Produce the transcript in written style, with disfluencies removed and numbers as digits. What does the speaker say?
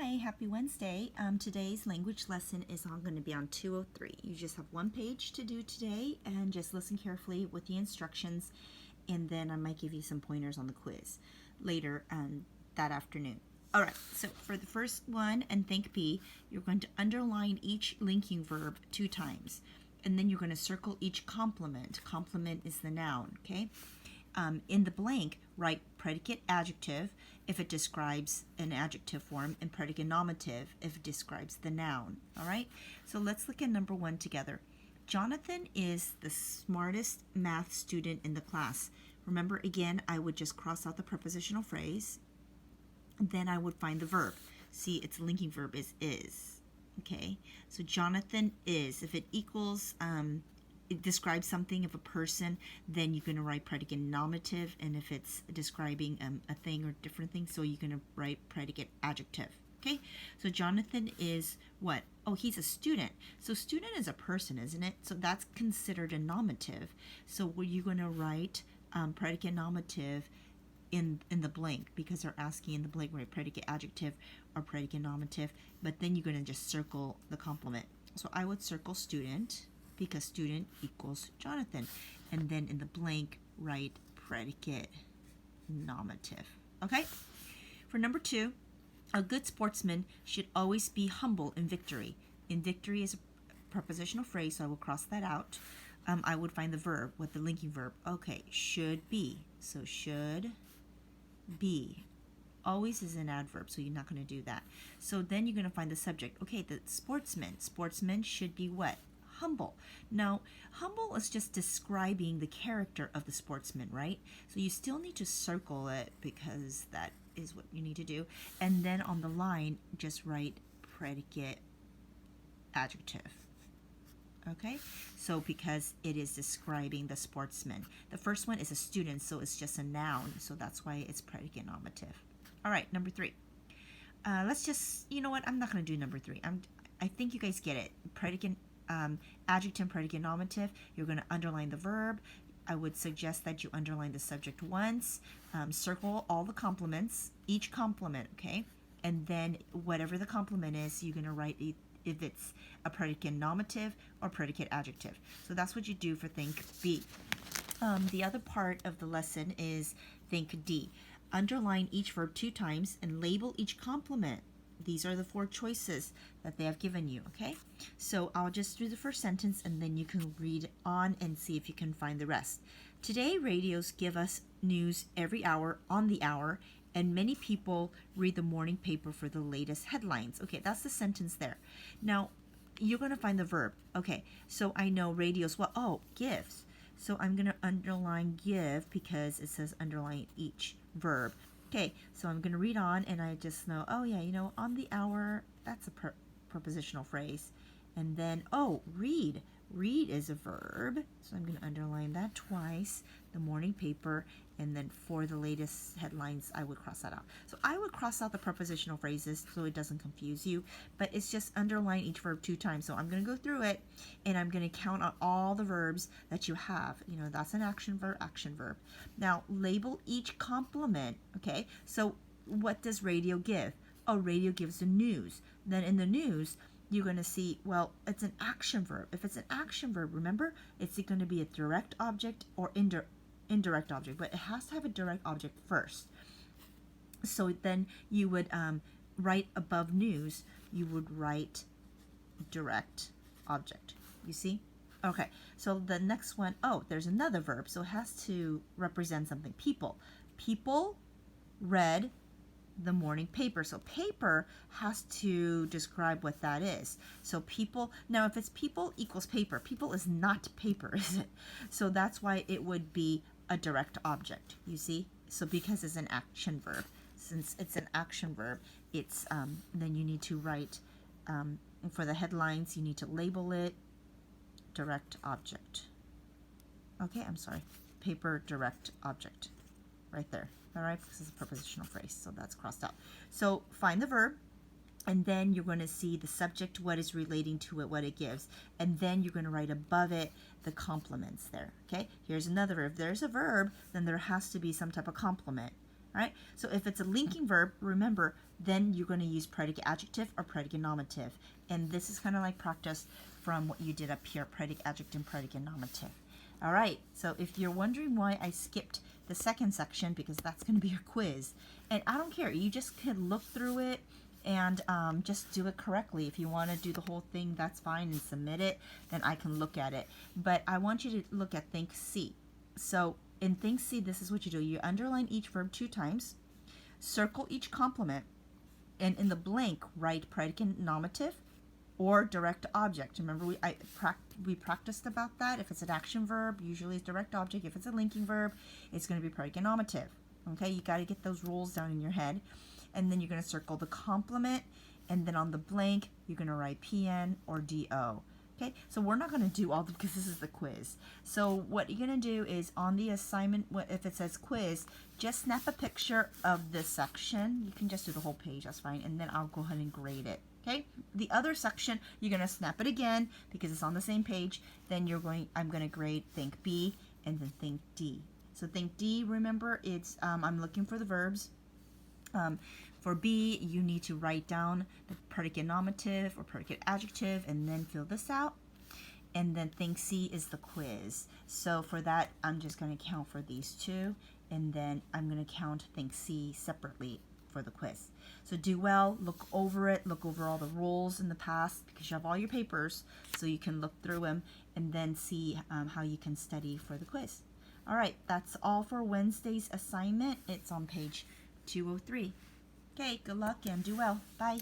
Hi, happy Wednesday. Today's language lesson is going to be on 203. You just have one page to do today and just listen carefully with the instructions, and then I might give you some pointers on the quiz later that afternoon. All right, so for the first one, and think B, you're going to underline each linking verb 2 times, and then you're going to circle each complement. Complement is the noun, okay? In the blank, write predicate adjective if it describes an adjective form, and predicate nominative if it describes the noun. All right, so let's look at number 1 together. Jonathan is the smartest math student in the class. Remember, again, I would just cross out the prepositional phrase, then I would find the verb. See, its linking verb is. Okay, so Jonathan is. If it equals it describes something of a person, then you're going to write predicate nominative, and if it's describing a thing or different thing, so you're going to write predicate adjective. Okay, so Jonathan is what? Oh, he's a student. So student is a person, isn't it? So that's considered a nominative. So were you going to write predicate nominative in the blank, because they're asking in the blank, right? Predicate adjective or predicate nominative, but then you're going to just circle the complement. So I would circle student, because student equals Jonathan, and then in the blank write predicate nominative. Okay, for number 2, a good sportsman should always be humble in victory. In victory is a prepositional phrase, so I will cross that out. I would find the verb with the linking verb. Okay, should be. So should be. Always is an adverb, so you're not going to do that. So then you're going to find the subject. Okay, the sportsman. Sportsman should be what? Humble. Now, humble is just describing the character of the sportsman, right? So you still need to circle it, because that is what you need to do. And then on the line, just write predicate adjective. Okay, so because it is describing the sportsman. The first one is a student, so it's just a noun, so that's why it's predicate nominative. All right, number 3. Let's just, you know what, I'm not going to do number 3. I think you guys get it. Predicate adjective, predicate nominative, you're going to underline the verb. I would suggest that you underline the subject once, circle all the complements, each complement, okay? And then whatever the complement is, you're going to write if it's a predicate nominative or predicate adjective. So that's what you do for think B. The other part of the lesson is think D. Underline each verb 2 times and label each complement. These are the 4 choices that they have given you, okay? So I'll just do the first sentence, and then you can read on and see if you can find the rest. Today, radios give us news every hour on the hour, and many people read the morning paper for the latest headlines. Okay, that's the sentence there. Now, you're going to find the verb. Okay, so I know radios, what? Oh, gives. So I'm going to underline give, because it says underline each verb. Okay, so I'm going to read on, and I just know, oh yeah, you know, on the hour, that's a prepositional phrase. And then, oh, read. Read is a verb, so I'm going to underline that twice, the morning paper, and then for the latest headlines, I would cross that out. So I would cross out the prepositional phrases so it doesn't confuse you, but it's just underline each verb 2 times. So I'm going to go through it, and I'm going to count on all the verbs that you have. You know, that's an action verb. Now, label each complement, okay? So what does radio give? Oh, radio gives the news. Then in the news, you're going to see, well, it's an action verb. If it's an action verb, remember, it's going to be a direct object or indirect object, but it has to have a direct object first. So then you would write above news, you would write direct object. You see? Okay, so the next one, oh, there's another verb, so it has to represent something. People. People read the morning paper. So paper has to describe what that is. So people, now if it's people equals paper, people is not paper, is it? So that's why it would be a direct object, you see? So because it's an action verb. Since it's an action verb, it's then you need to write, for the headlines, you need to label it direct object. Okay, I'm sorry. Paper direct object. Right there. All right, this is a prepositional phrase, so that's crossed out. So find the verb, and then you're going to see the subject, what is relating to it, what it gives, and then you're going to write above it the complements there. Okay, here's another verb. If there's a verb, then there has to be some type of complement. All right, so if it's a linking verb, remember, then you're going to use predicate adjective or predicate nominative. And this is kind of like practice from what you did up here, predicate adjective and predicate nominative. All right, so if you're wondering why I skipped the second section, because that's going to be your quiz. And I don't care, you just can look through it and just do it correctly. If you want to do the whole thing, that's fine, and submit it, then I can look at it. But I want you to look at Think C. So in Think C, this is what you do. You underline each verb 2 times, circle each complement, and in the blank, write predicate nominative or direct object. Remember, we practiced about that. If it's an action verb, usually it's direct object. If it's a linking verb, it's going to be predicate nominative. Okay, you got to get those rules down in your head. And then you're going to circle the complement, and then on the blank, you're going to write PN or DO. Okay, so we're not going to do all the, because this is the quiz. So what you're going to do is on the assignment, if it says quiz, just snap a picture of this section. You can just do the whole page, that's fine, and then I'll go ahead and grade it. Okay, the other section, you're going to snap it again because it's on the same page. Then I'm going to grade Think B and then Think D. So Think D, remember, it's I'm looking for the verbs. For B, you need to write down the predicate nominative or predicate adjective and then fill this out. And then Think C is the quiz. So for that, I'm just going to count for these 2, and then I'm going to count Think C separately for the quiz. So do well, look over it, look over all the rules in the past, because you have all your papers, so you can look through them and then see how you can study for the quiz. All right, that's all for Wednesday's assignment. It's on page 203. Okay, good luck and do well. Bye.